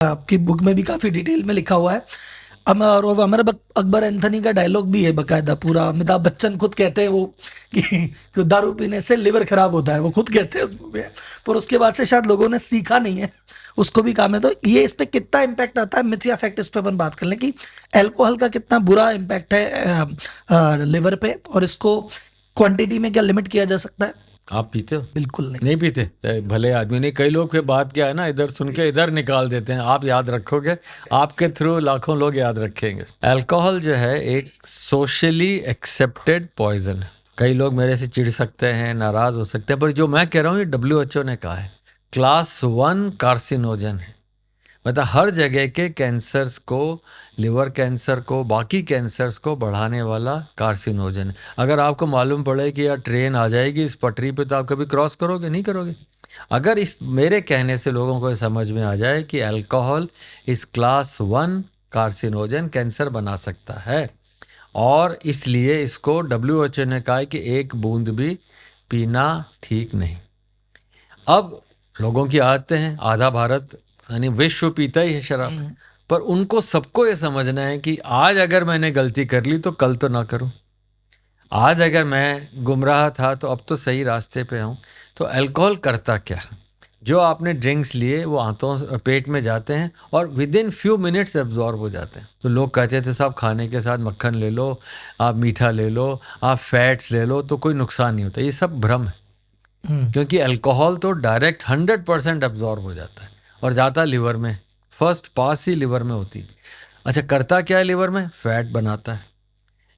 आपकी बुक में भी काफी डिटेल में लिखा हुआ है। और वो अमर अकबर एंथनी का डायलॉग भी है बकायदा पूरा। अमिताभ बच्चन खुद कहते हैं वो कि, कि दारू पीने से लिवर खराब होता है, वो खुद कहते हैं उसमें भी है। पर उसके बाद से शायद लोगों ने सीखा नहीं है, उसको भी काम है। तो ये इस पे कितना इम्पैक्ट आता है, मिथ या फैक्ट, इस पे अपन बात कर लें कि अल्कोहल का कितना बुरा इम्पैक्ट है लिवर पे, और इसको क्वांटिटी में क्या लिमिट किया जा सकता है? आप पीते हो? बिल्कुल नहीं। नहीं पीते? भले आदमी नहीं। कई लोग फिर बात क्या है ना, इधर सुन के इधर निकाल देते हैं। आप याद रखोगे, आपके थ्रू लाखों लोग याद रखेंगे। अल्कोहल जो है एक सोशली एक्सेप्टेड पॉइजन है। कई लोग मेरे से चिढ़ सकते हैं, नाराज हो सकते हैं, पर जो मैं कह रहा हूँ ये WHO ने कहा है, क्लास 1 कार्सिनोजन है। मतलब हर जगह के कैंसर्स को, लिवर कैंसर को, बाकी कैंसर्स को बढ़ाने वाला कार्सिनोजन है। अगर आपको मालूम पड़े कि यार ट्रेन आ जाएगी इस पटरी पे, तो आप कभी क्रॉस करोगे? नहीं करोगे। अगर इस मेरे कहने से लोगों को समझ में आ जाए कि अल्कोहल इस क्लास 1 कार्सिनोजन कैंसर बना सकता है, और इसलिए इसको WHO ने कहा है कि एक बूंद भी पीना ठीक नहीं। अब लोगों की आदतें हैं, आधा भारत यानी विश्व पीता ही है शराब। हम्म। पर उनको सबको ये समझना है कि आज अगर मैंने गलती कर ली तो कल तो ना करूं। आज अगर मैं गुमराह था तो अब तो सही रास्ते पे हूं। तो अल्कोहल करता क्या? जो आपने ड्रिंक्स लिए वो आंतों पेट में जाते हैं और with in few minutes absorb हो जाते हैं। तो लोग कहते थे साहब खाने के साथ मक्खन ले लो, आप मीठा ले लो, आप फैट्स ले लो तो कोई नुकसान नहीं होता। ये सब भ्रम है, हम्म। क्योंकि अल्कोहल तो डायरेक्ट 100% एब्जॉर्ब हो जाता है और जाता लिवर में। फर्स्ट पास ही लिवर में होती। अच्छा, करता क्या है लिवर में? फैट बनाता है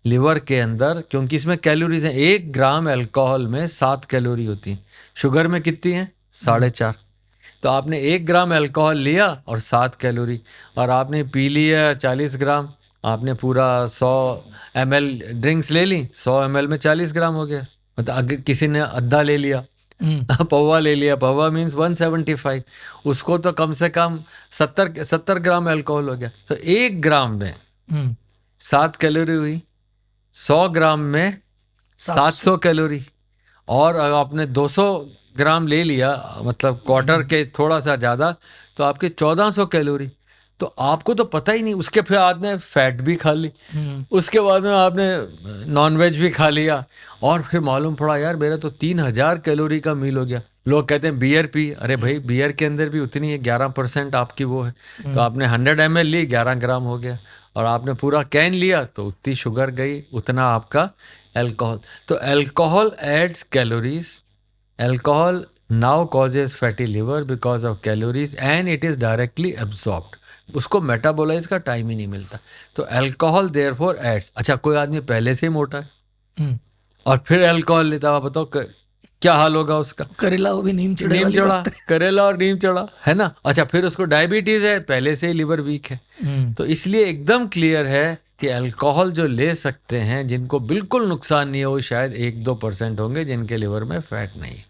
लिवर के अंदर, क्योंकि इसमें कैलोरीज हैं। 1 ग्राम अल्कोहल में 7 कैलोरी होती हैं। शुगर में कितनी है? 4.5। तो आपने 1 ग्राम अल्कोहल लिया और 7 कैलोरी, और आपने पी लिया 40 ग्राम। आपने पूरा 100 ml ड्रिंक्स ले ली, 100 ml में 40 ग्राम हो गया। मतलब अगर किसी ने अद्धा ले लिया, हम्म। पौवा ले लिया, पौवा मीन्स 175, उसको तो कम से कम 70 ग्राम अल्कोहल हो गया। तो 1 ग्राम में हम्म। 7 कैलोरी हुई, 100 ग्राम में 700। 700 कैलोरी। और अगर आपने 200 ग्राम ले लिया, मतलब क्वार्टर हम्म। के थोड़ा सा ज़्यादा, तो आपके 1400 कैलोरी। तो आपको तो पता ही नहीं, उसके फिर आपने फैट भी खा ली, हम्म। उसके बाद में आपने नॉन वेज भी खा लिया, और फिर मालूम पड़ा यार मेरा तो 3000 कैलोरी का मील हो गया। लोग कहते हैं बियर पी। अरे भाई, बियर के अंदर भी उतनी है, 11% आपकी वो है। तो हम्म। आपने 100 ml ली, 11 ग्राम हो गया। और आपने पूरा कैन लिया तो उतनी शुगर गई, उतना आपका अल्कोहल। तो alcohol adds calories. Alcohol now causes fatty liver because of calories and it is directly absorbed. उसको मेटाबोलाइज का टाइम ही नहीं मिलता। तो अल्कोहल देयरफॉर एड्स। अच्छा, कोई आदमी पहले से ही मोटा है हम्म। और फिर अल्कोहल लेता हुआ, बताओ क्या हाल होगा उसका? करेला वो भी नीम चिड़े नीम वाली चढ़ा, बात है। करेला और नीम चढ़ा, है ना। अच्छा, फिर उसको डायबिटीज है, पहले से ही लिवर वीक है। हम्म। तो इसलिए एकदम क्लियर है कि अल्कोहल जो ले सकते हैं, जिनको बिल्कुल नुकसान नहीं है, वो शायद 1-2% होंगे जिनके लिवर में फैट नहीं है।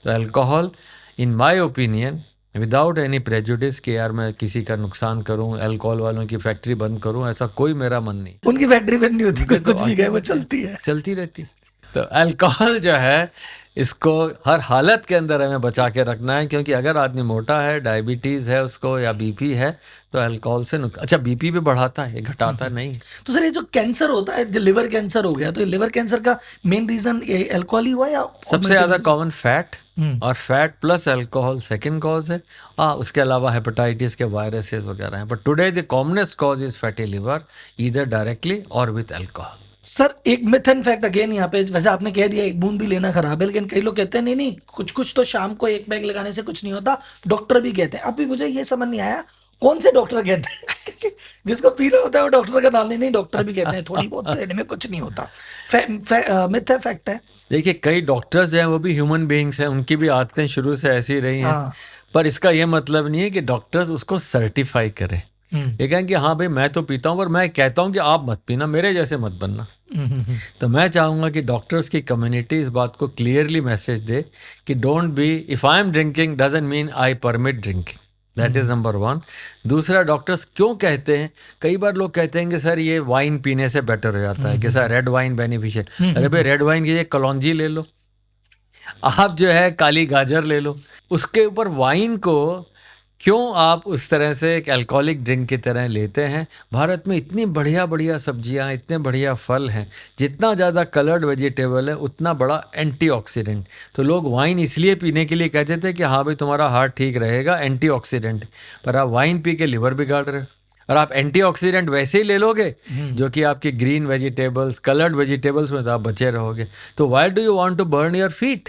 तो alcohol, in my opinion, without any prejudice कि यार मैं किसी का नुकसान करूं, अल्कोहल वालों की फैक्ट्री बंद करूं, ऐसा कोई मेरा मन नहीं। उनकी फैक्ट्री बंद नहीं होती, कोई उनके तो कुछ भी आगे कहे वो बढ़ते चलती है। चलती रहती। तो अल्कोहल जो है, इसको हर हालत के अंदर हमें बचा के रखना है, क्योंकि अगर आदमी मोटा है, डायबिटीज़ है उसको, या बीपी है, तो अल्कोहल से अच्छा बीपी भी बढ़ाता है, ये घटाता नहीं। तो सर ये जो कैंसर होता है, जो लिवर कैंसर हो गया, तो ये लिवर कैंसर का मेन रीजन ये अल्कोहल ही हुआ या और सबसे ज़्यादा मल्टीपल? कॉमन फैट, हम्म। और fat plus alcohol second cause है। उसके अलावा हेपेटाइटिस के वायरसेस वगैरह हैं, but today the commonest cause is fatty liver, either directly और विथ अल्कोहल। सर एक मिथ एंड फैक्ट अगेन यहाँ पे, वैसे आपने कह दिया एक बूंद भी लेना खराब है, लेकिन कई लोग कहते हैं नहीं नहीं, कुछ कुछ तो शाम को एक बैग लगाने से कुछ नहीं होता, डॉक्टर भी कहते हैं। अभी मुझे ये समझ नहीं आया कौन से डॉक्टर कहते हैं जिसको पीना होता है वो डॉक्टर का नाम नहीं, नहीं डॉक्टर भी कहते हैं थोड़ी बहुत लेने में कुछ नहीं होता। मिथ है फैक्ट है? देखिए, कई डॉक्टर्स हैं, वो भी ह्यूमन बीइंग्स हैं, उनकी भी आदतें शुरू से ऐसी रही हैं। हाँ। पर इसका ये मतलब नहीं है कि डॉक्टर्स उसको सर्टिफाई करें। हम्म। ये कहें कि हाँ भाई मैं तो पीता हूँ, पर मैं कहता हूँ कि आप मत पीना, मेरे जैसे मत बनना। तो मैं चाहूँगा कि डॉक्टर्स की कम्युनिटी इस बात को क्लियरली मैसेज दे कि don't be, if I am drinking doesn't mean I permit drinking. That is number 1। दूसरा, डॉक्टर्स क्यों कहते हैं, कई बार लोग कहते हैं कि सर ये वाइन पीने से बेटर हो जाता है, कि सर रेड वाइन बेनिफिशियल। अरे भाई, रेड वाइन की ये कलौंजी ले लो, आप जो है काली गाजर ले लो, उसके ऊपर वाइन को क्यों आप उस तरह से एक अल्कोहलिक ड्रिंक की तरह लेते हैं? भारत में इतनी बढ़िया बढ़िया सब्जियां, इतने बढ़िया फल हैं, जितना ज़्यादा कलर्ड वेजिटेबल है उतना बड़ा एंटीऑक्सीडेंट। तो लोग वाइन इसलिए पीने के लिए कहते थे कि हाँ भाई तुम्हारा हार्ट ठीक रहेगा, एंटीऑक्सीडेंट। पर आप वाइन पी के लिवर बिगाड़ रहे हो। और आप एंटीऑक्सीडेंट वैसे ही ले लोगे जो कि आपकी ग्रीन वेजिटेबल्स, कलर्ड वेजिटेबल्स में, तो आप बचे रहोगे। तो why do you want to burn your feet?